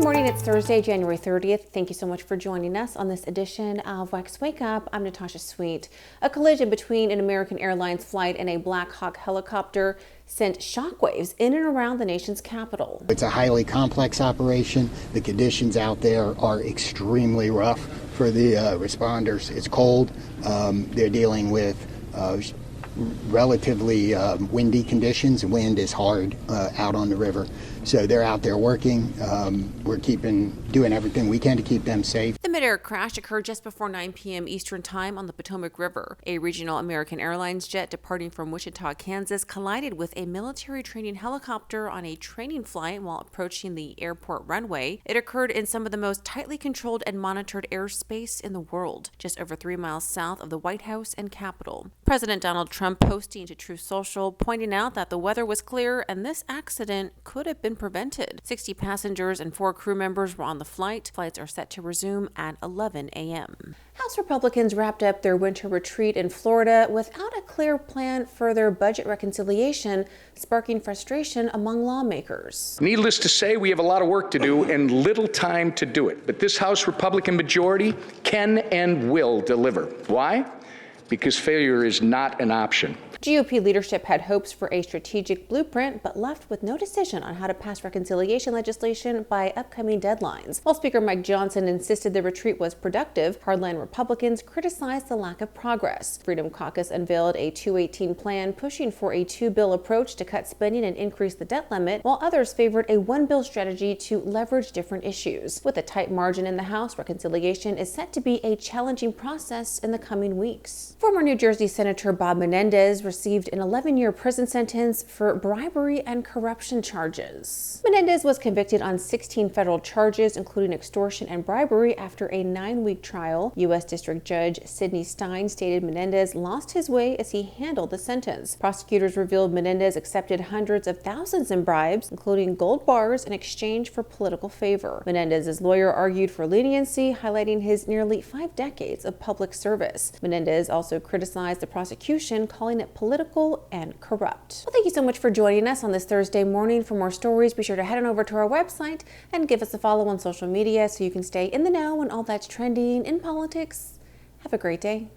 Morning, it's Thursday, January 30th. Thank you so much for joining us on this edition of WEX Wake Up. I'm Natasha Sweet. A collision between an American Airlines flight and a Black Hawk helicopter sent shockwaves in and around the nation's capital. It's a highly complex operation. The conditions out there are extremely rough for the responders. It's cold. They're dealing with relatively windy conditions. Wind is hard out on the river. So they're out there working. We're doing everything we can to keep them safe. The mid-air crash occurred just before 9 p.m. Eastern Time on the Potomac River. A regional American Airlines jet departing from Wichita, Kansas, collided with a military training helicopter on a training flight while approaching the airport runway. It occurred in some of the most tightly controlled and monitored airspace in the world, just over 3 miles south of the White House and Capitol. President Donald Trump posting to Truth Social, pointing out that the weather was clear and this accident could have been prevented. 60 passengers and 4 crew members were on the flight. Flights are set to resume at 11 a.m. House Republicans wrapped up their winter retreat in Florida without a clear plan for their budget reconciliation, sparking frustration among lawmakers. Needless to say, we have a lot of work to do and little time to do it. But this House Republican majority can and will deliver. Why? Because failure is not an option. GOP leadership had hopes for a strategic blueprint, but left with no decision on how to pass reconciliation legislation by upcoming deadlines. While Speaker Mike Johnson insisted the retreat was productive, hardline Republicans criticized the lack of progress. Freedom Caucus unveiled a 218 plan pushing for a 2-bill approach to cut spending and increase the debt limit, while others favored a 1-bill strategy to leverage different issues. With a tight margin in the House, reconciliation is set to be a challenging process in the coming weeks. Former New Jersey Senator Bob Menendez received an 11-year prison sentence for bribery and corruption charges. Menendez was convicted on 16 federal charges, including extortion and bribery, after a 9-week trial. U.S. District Judge Sidney Stein stated Menendez lost his way as he handled the sentence. Prosecutors revealed Menendez accepted hundreds of thousands in bribes, including gold bars, in exchange for political favor. Menendez's lawyer argued for leniency, highlighting his nearly 5 decades of public service. Menendez also criticized the prosecution, calling it political and corrupt. Well, thank you so much for joining us on this Thursday morning. For more stories, be sure to head on over to our website and give us a follow on social media so you can stay in the know on all that's trending in politics. Have a great day.